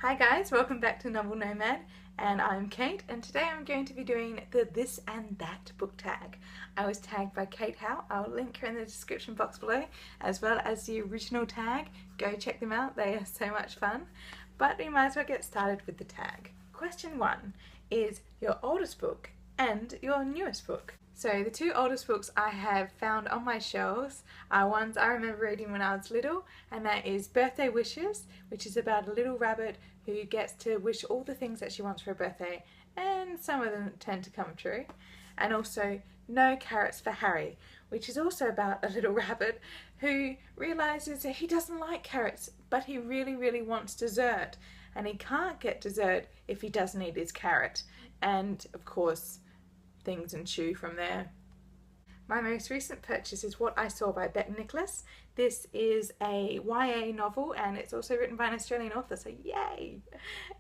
Hi guys, welcome back to Novel Nomad, and I'm Kate, and today I'm going to be doing the This and That book tag. I was tagged by Kate Howe. I'll link her in the description box below, as well as the original tag. Go check them out, they are so much fun. But we might as well get started with the tag. Question 1 is your oldest book and your newest book. So the two oldest books I have found on my shelves are ones I remember reading when I was little, and that is Birthday Wishes, which is about a little rabbit who gets to wish all the things that she wants for her birthday, and some of them tend to come true. And also No Carrots for Harry, which is also about a little rabbit who realises that he doesn't like carrots, but he really wants dessert, and he can't get dessert if he doesn't eat his carrot. And of course, things ensue from there. My most recent purchase is What I Saw by Beck Nicholas. This is a YA novel, and it's also written by an Australian author, so yay!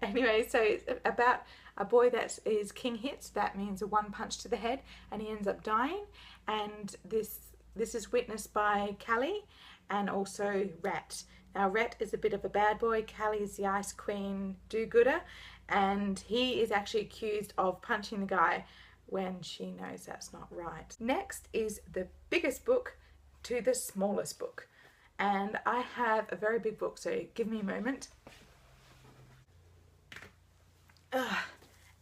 Anyway, so it's about a boy that is king hits, that means a one punch to the head, and he ends up dying. And this is witnessed by Callie and also Rat. Now Rat is a bit of a bad boy, Callie is the Ice Queen do-gooder, and he is actually accused of punching the guy when she knows that's not right. Next is the biggest book to the smallest book, and I have a very big book, so give me a moment.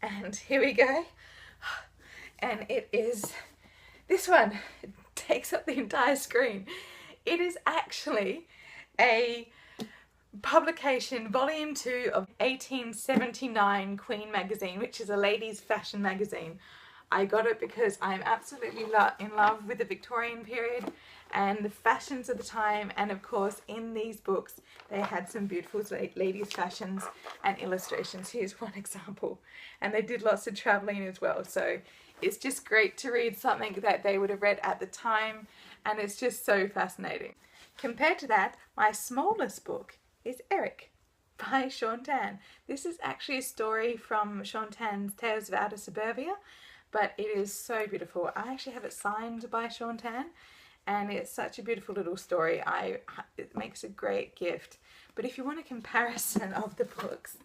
And here we go, and it is this one. It takes up the entire screen. It is actually a publication, volume 2 of 1879 Queen magazine, which is a ladies' fashion magazine. I got it because I'm absolutely in love with the Victorian period and the fashions of the time, and of course in these books they had some beautiful ladies' fashions and illustrations. Here's one example, and they did lots of travelling as well, so it's just great to read something that they would have read at the time, and it's just so fascinating. Compared to that, my smallest book is Eric by Shaun Tan. This is actually a story from Shaun Tan's Tales of Outer Suburbia, but it is so beautiful. I actually have it signed by Shaun Tan, and it's such a beautiful little story. It makes a great gift. But if you want a comparison of the books,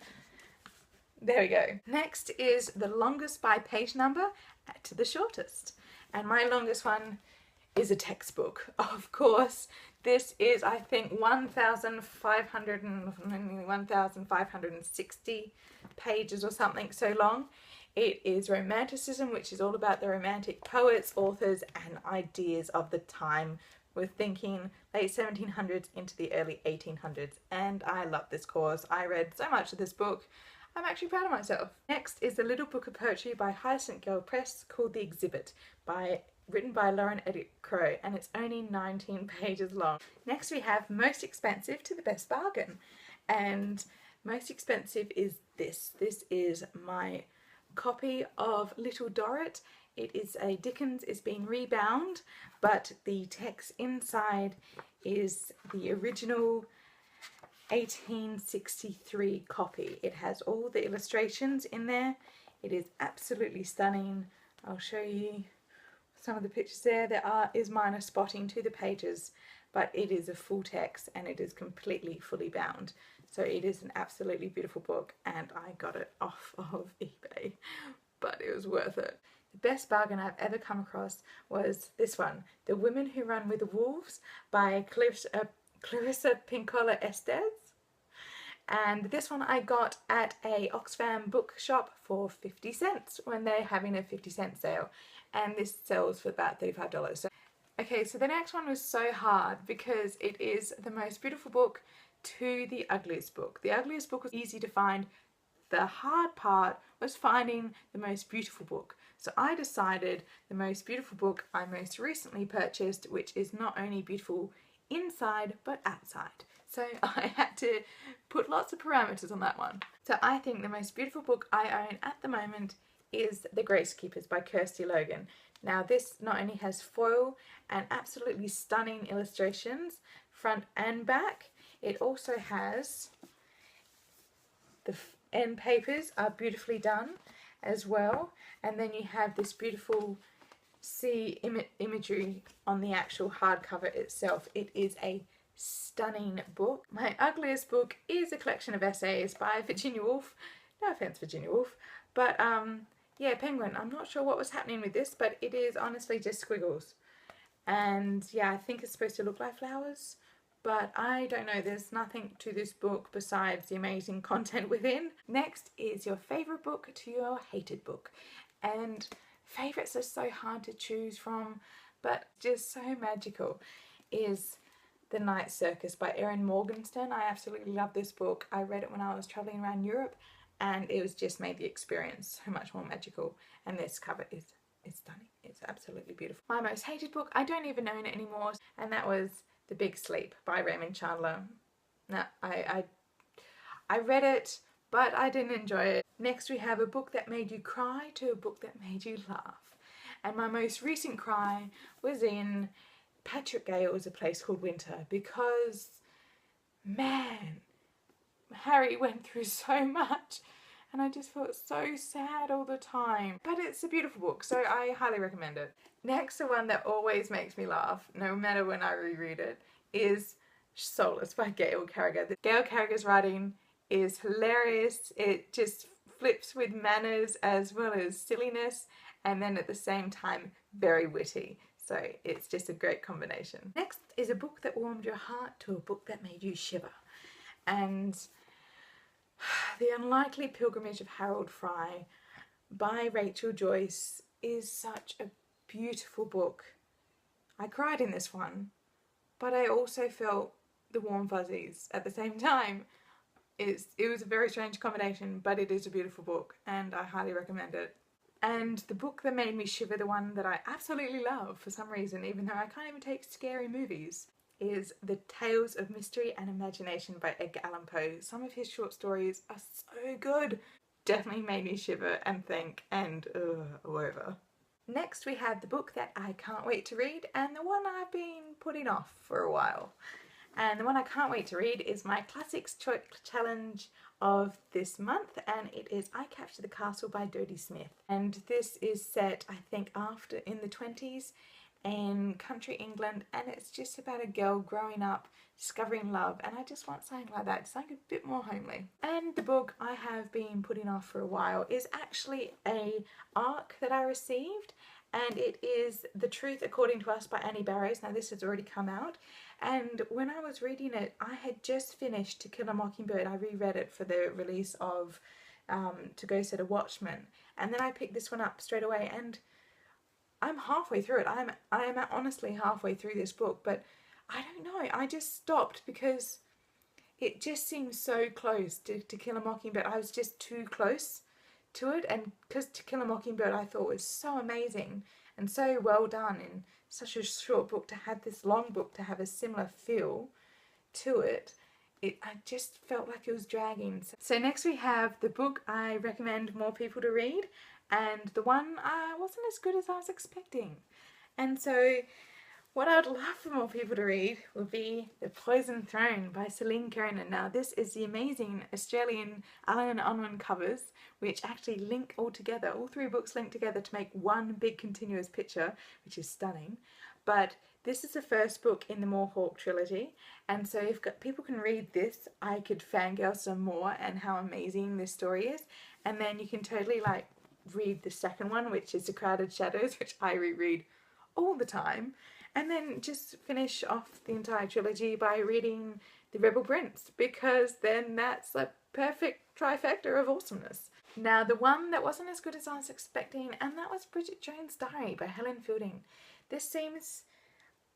there we go. Next is the longest by page number to the shortest. And my longest one is a textbook. Of course, this is, I think, 1,560 pages or something so long. It is Romanticism, which is all about the romantic poets, authors, and ideas of the time. We're thinking late 1700s into the early 1800s, and I love this course. I read so much of this book. I'm actually proud of myself. Next is the little book of poetry by Hyacinth Girl Press called The Exhibit, written by Lauren Edit Crow, and it's only 19 pages long. Next we have Most Expensive to the Best Bargain, and most expensive is this. This is my copy of Little Dorrit. It is a Dickens, it's been rebound, but the text inside is the original 1863 copy. It has all the illustrations in there. It is absolutely stunning. I'll show you some of the pictures there. There is minor spotting to the pages, but it is a full text and it is completely fully bound. So it is an absolutely beautiful book, and I got it off of eBay, but it was worth it. The best bargain I've ever come across was this one, The Women Who Run with the Wolves by Clarissa Pinkola Estes. And this one I got at a Oxfam bookshop for 50 cents when they're having a 50-cent sale, and this sells for about $35. Okay, so the next one was so hard because it is the most beautiful book to the ugliest book. The ugliest book was easy to find. The hard part was finding the most beautiful book. So I decided the most beautiful book I most recently purchased, which is not only beautiful inside but outside. So I had to put lots of parameters on that one. So I think the most beautiful book I own at the moment is The Gracekeepers by Kirsty Logan. Now this not only has foil and absolutely stunning illustrations front and back, it also has the end papers are beautifully done as well, and then you have this beautiful sea imagery on the actual hardcover itself. It is a stunning book. My ugliest book is a collection of essays by Virginia Woolf. No offense, Virginia Woolf. But yeah, Penguin. I'm not sure what was happening with this, but it is honestly just squiggles. And yeah, I think it's supposed to look like flowers, but I don't know. There's nothing to this book besides the amazing content within. Next is your favourite book to your hated book. And favourites are so hard to choose from, but just so magical, is The Night Circus by Erin Morgenstern. I absolutely love this book. I read it when I was travelling around Europe, and it was just made the experience so much more magical. And this cover is stunning. It's absolutely beautiful. My most hated book, I don't even own it anymore, and that was The Big Sleep by Raymond Chandler. No, I read it, but I didn't enjoy it. Next we have a book that made you cry to a book that made you laugh. And my most recent cry was in Patrick Gale's A Place Called Winter, because, man, Harry went through so much and I just felt so sad all the time. But it's a beautiful book, so I highly recommend it. Next, the one that always makes me laugh, no matter when I reread it, is Soulless by Gail Carriger. Gail Carriger's writing is hilarious. It just flips with manners as well as silliness, and then at the same time very witty. So it's just a great combination. Next is a book that warmed your heart to a book that made you shiver. And The Unlikely Pilgrimage of Harold Fry by Rachel Joyce is such a beautiful book. I cried in this one, but I also felt the warm fuzzies at the same time. It was a very strange combination, but it is a beautiful book and I highly recommend it. And the book that made me shiver, the one that I absolutely love for some reason, even though I can't even take scary movies, is The Tales of Mystery and Imagination by Edgar Allan Poe. Some of his short stories are so good. Definitely made me shiver and think and whatever. Next we have the book that I can't wait to read and the one I've been putting off for a while. And the one I can't wait to read is my Classics Choice Challenge of this month, and it is I Capture the Castle by Dodie Smith. And this is set, I think, in the 20s in country England, and it's just about a girl growing up, discovering love, and I just want something like that, something a bit more homely. And the book I have been putting off for a while is actually a ARC that I received, and it is The Truth According to Us by Annie Barrows. Now this has already come out, and when I was reading it, I had just finished To Kill a Mockingbird. I reread it for the release of To Go Set a Watchman, and then I picked this one up straight away, and I'm halfway through it. I am honestly halfway through this book, but I don't know. I just stopped because it just seems so close to Kill a Mockingbird. I was just too close to it, and because To Kill a Mockingbird I thought was so amazing and so well done in such a short book, to have this long book to have a similar feel to it, I just felt like it was dragging. So next we have the book I recommend more people to read, and the one wasn't as good as I was expecting. And so what I'd love for more people to read would be The Poison Throne by Celine Kiernan. Now this is the amazing Australian Allen and Unwin covers, which actually link all together. All three books link together to make one big continuous picture, which is stunning. But this is the first book in the Moorhawk trilogy, and so if people can read this, I could fangirl some more and how amazing this story is. And then you can totally read the second one, which is The Crowded Shadows, which I reread all the time, and then just finish off the entire trilogy by reading The Rebel Prince, because then that's a perfect trifecta of awesomeness. Now the one that wasn't as good as I was expecting, and that was Bridget Jones' Diary by Helen Fielding.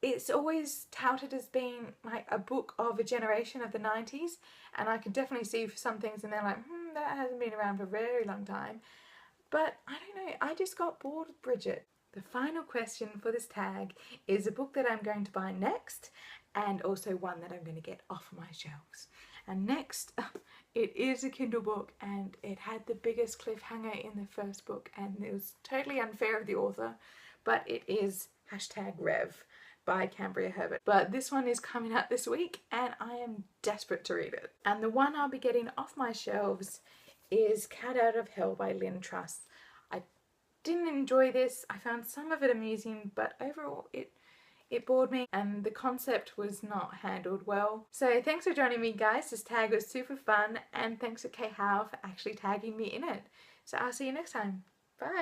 It's always touted as being like a book of a generation of the 90s, and I could definitely see some things in there like, that hasn't been around for a very long time. But I don't know, I just got bored with Bridget. The final question for this tag is a book that I'm going to buy next, and also one that I'm going to get off my shelves. And next, it is a Kindle book, and it had the biggest cliffhanger in the first book, and it was totally unfair of the author, but it is #Rev by Cambria Herbert. But this one is coming out this week, and I am desperate to read it. And the one I'll be getting off my shelves is Cat Out of Hell by Lynn Truss. I didn't enjoy this. I found some of it amusing, but overall it it bored me and the concept was not handled well. So thanks for joining me guys, this tag was super fun, and thanks to Kate Howe for actually tagging me in it. So I'll see you next time.